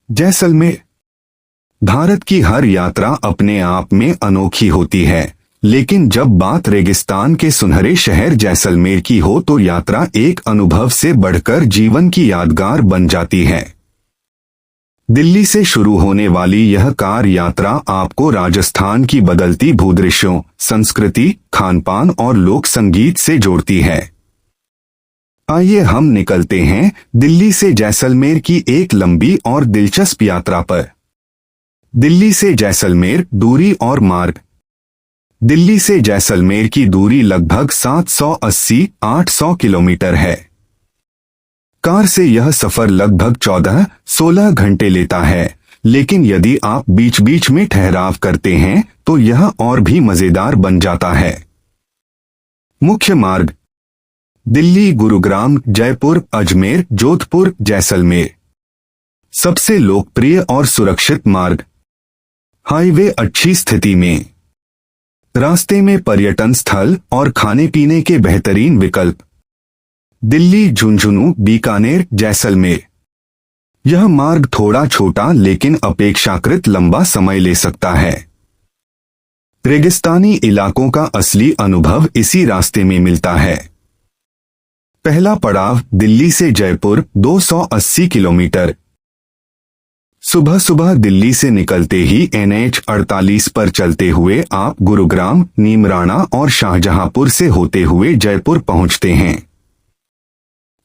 जैसलमेर। भारत की हर यात्रा अपने आप में अनोखी होती है, लेकिन जब बात रेगिस्तान के सुनहरे शहर जैसलमेर की हो तो यात्रा एक अनुभव से बढ़कर जीवन की यादगार बन जाती है। दिल्ली से शुरू होने वाली यह कार यात्रा आपको राजस्थान की बदलती भूदृश्यों, संस्कृति, खानपान और लोक संगीत से जोड़ती है। आइए हम निकलते हैं दिल्ली से जैसलमेर की एक लंबी और दिलचस्प यात्रा पर। दिल्ली से जैसलमेर दूरी और मार्ग। दिल्ली से जैसलमेर की दूरी लगभग 780-800 किलोमीटर है। कार से यह सफर लगभग 14-16 घंटे लेता है, लेकिन यदि आप बीच बीच में ठहराव करते हैं तो यह और भी मजेदार बन जाता है। मुख्य मार्ग: दिल्ली, गुरुग्राम, जयपुर, अजमेर, जोधपुर, जैसलमेर। सबसे लोकप्रिय और सुरक्षित मार्ग: हाईवे अच्छी स्थिति में, रास्ते में पर्यटन स्थल और खाने पीने के बेहतरीन विकल्प। दिल्ली, झुंझुनू, बीकानेर, जैसलमेर। यह मार्ग थोड़ा छोटा लेकिन अपेक्षाकृत लंबा समय ले सकता है। रेगिस्तानी इलाकों का असली अनुभव इसी रास्ते में मिलता है। पहला पड़ाव दिल्ली से जयपुर 280 किलोमीटर। सुबह सुबह दिल्ली से निकलते ही NH 48 पर चलते हुए आप गुरुग्राम, नीमराणा और शाहजहांपुर से होते हुए जयपुर पहुंचते हैं।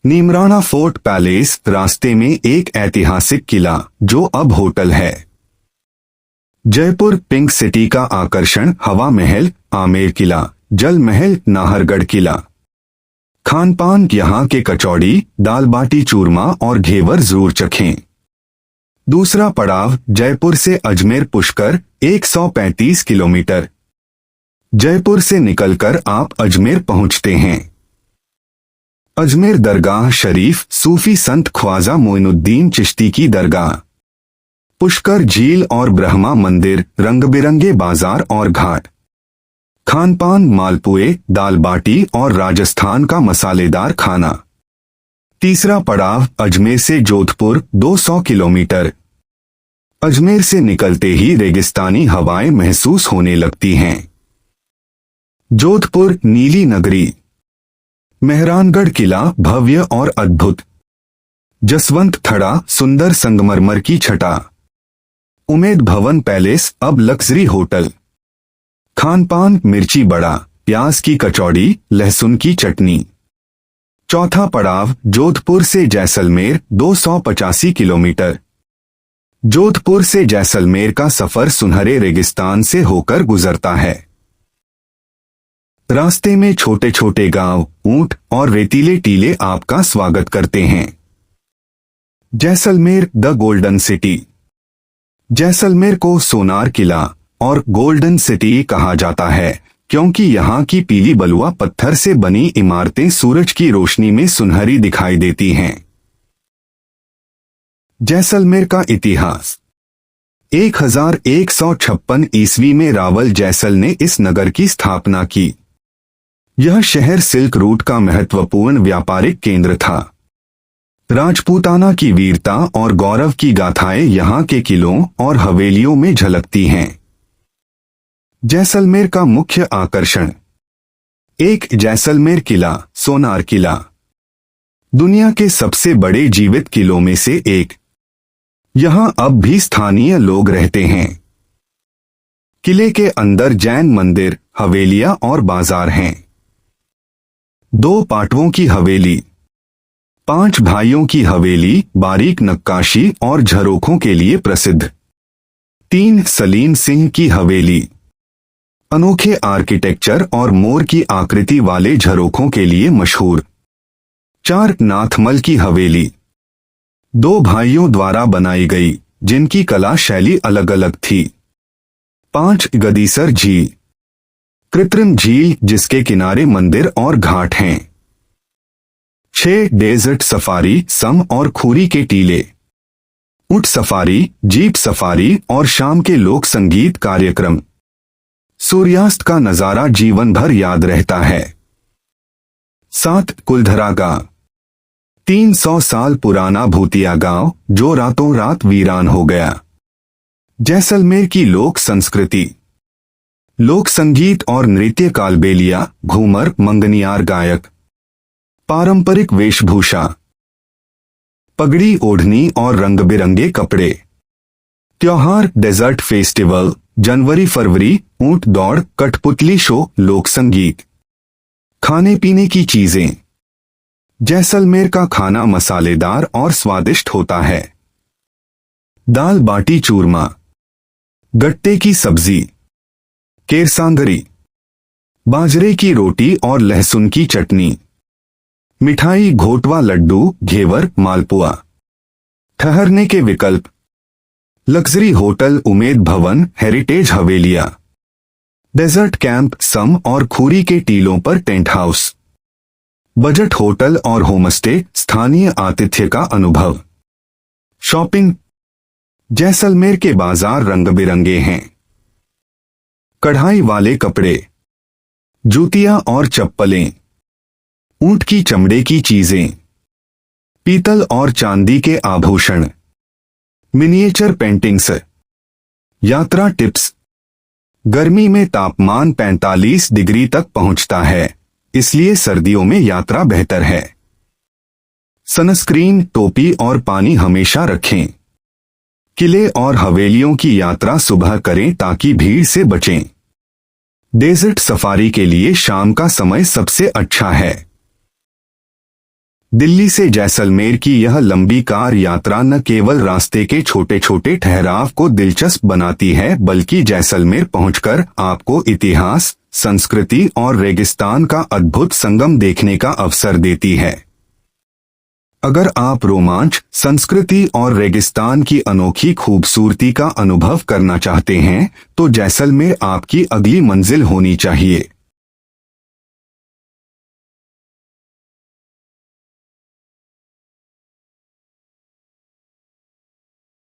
नीमराणा फोर्ट पैलेस रास्ते में एक ऐतिहासिक किला जो अब होटल है। जयपुर पिंक सिटी का आकर्षण हवा महल, आमेर किला, जल महल, नाहरगढ़ किला। खानपान: यहाँ के कचौड़ी, दाल बाटी चूरमा और घेवर जरूर चखें। दूसरा पड़ाव जयपुर से अजमेर पुष्कर 135 किलोमीटर। जयपुर से निकलकर आप अजमेर पहुंचते हैं। अजमेर दरगाह शरीफ, सूफी संत ख्वाजा मोइनुद्दीन चिश्ती की दरगाह। पुष्कर झील और ब्रह्मा मंदिर, रंग बिरंगे बाजार और घाट। खानपान: मालपुए, दाल बाटी और राजस्थान का मसालेदार खाना। तीसरा पड़ाव अजमेर से जोधपुर 200 किलोमीटर। अजमेर से निकलते ही रेगिस्तानी हवाएं महसूस होने लगती हैं। जोधपुर नीली नगरी। मेहरानगढ़ किला भव्य और अद्भुत। जसवंत थड़ा सुंदर संगमरमर की छटा। उमेद भवन पैलेस अब लग्जरी होटल। खानपान: मिर्ची बड़ा, प्याज की कचौड़ी, लहसुन की चटनी। चौथा पड़ाव जोधपुर से जैसलमेर 285 किलोमीटर। जोधपुर से जैसलमेर का सफर सुनहरे रेगिस्तान से होकर गुजरता है। रास्ते में छोटे छोटे गांव, ऊंट और रेतीले टीले आपका स्वागत करते हैं। Jaisalmer the golden city. Jaisalmer को सोनार किला और गोल्डन सिटी कहा जाता है क्योंकि यहाँ की पीली बलुआ पत्थर से बनी इमारतें सूरज की रोशनी में सुनहरी दिखाई देती हैं। जैसलमेर का इतिहास: 1156 ईस्वी में रावल जैसल ने इस नगर की स्थापना की। यह शहर सिल्क रूट का महत्वपूर्ण व्यापारिक केंद्र था। राजपूताना की वीरता और गौरव की गाथाएं यहाँ के किलों और हवेलियों में झलकती हैं। जैसलमेर का मुख्य आकर्षण: एक जैसलमेर किला, सोनार किला। दुनिया के सबसे बड़े जीवित किलों में से एक। यहां अब भी स्थानीय लोग रहते हैं। किले के अंदर जैन मंदिर, हवेलियां और बाजार हैं। 2 पाटवों की हवेली। 5 भाइयों की हवेली बारीक नक्काशी और झरोखों के लिए प्रसिद्ध। 3 सलीम सिंह की हवेली। अनोखे आर्किटेक्चर और मोर की आकृति वाले झरोखों के लिए मशहूर। 4 नाथमल की हवेली। 2 भाइयों द्वारा बनाई गई, जिनकी कला शैली अलग अलग थी। 5 गदीसर झील, कृत्रिम झील जिसके किनारे मंदिर और घाट हैं। 6 डेजर्ट सफारी, सम और खूरी के टीले। ऊंट सफारी, जीप सफारी और शाम के लोक संगीत कार्यक्रम। सूर्यास्त का नजारा जीवन भर याद रहता है। 7 कुलधरा गांव। 300 साल पुराना भूतिया गांव जो रातों रात वीरान हो गया। जैसलमेर की लोक संस्कृति, लोक संगीत और नृत्य, कालबेलिया, घूमर, मंगनियार गायक, पारंपरिक वेशभूषा, पगड़ी ओढ़नी और रंग बिरंगे कपड़े, त्योहार, डेजर्ट फेस्टिवल, जनवरी फरवरी, ऊंट दौड़, कठपुतली शो, लोक संगीत। खाने पीने की चीजें, जैसलमेर का खाना मसालेदार और स्वादिष्ट होता है। दाल बाटी चूरमा, गट्टे की सब्जी, केरसांगरी, बाजरे की रोटी और लहसुन की चटनी, मिठाई, घोटवा, लड्डू, घेवर, मालपुआ। ठहरने के विकल्प, luxury hotel, Umaid Bhawan, heritage हवेलियां, desert camp, सम और खूरी के टीलों पर टेंट हाउस, बजट होटल और होमस्टे, स्थानीय आतिथ्य का अनुभव। शॉपिंग, जैसलमेर के बाजार रंग बिरंगे हैं। कढ़ाई वाले कपड़े, जूतियां और चप्पलें, ऊंट की चमड़े की चीजें, पीतल और चांदी के आभूषण, मिनिएचर पेंटिंग्स। यात्रा टिप्स, गर्मी में तापमान 45 डिग्री तक पहुंचता है, इसलिए सर्दियों में यात्रा बेहतर है। सनस्क्रीन, टोपी और पानी हमेशा रखें। किले और हवेलियों की यात्रा सुबह करें ताकि भीड़ से बचें। डेजर्ट सफारी के लिए शाम का समय सबसे अच्छा है। दिल्ली से जैसलमेर की यह लंबी कार यात्रा न केवल रास्ते के छोटे छोटे ठहराव को दिलचस्प बनाती है, बल्कि जैसलमेर पहुंचकर आपको इतिहास, संस्कृति और रेगिस्तान का अद्भुत संगम देखने का अवसर देती है। अगर आप रोमांच, संस्कृति और रेगिस्तान की अनोखी खूबसूरती का अनुभव करना चाहते हैं, तो जैसलमेर आपकी अगली मंजिल होनी चाहिए।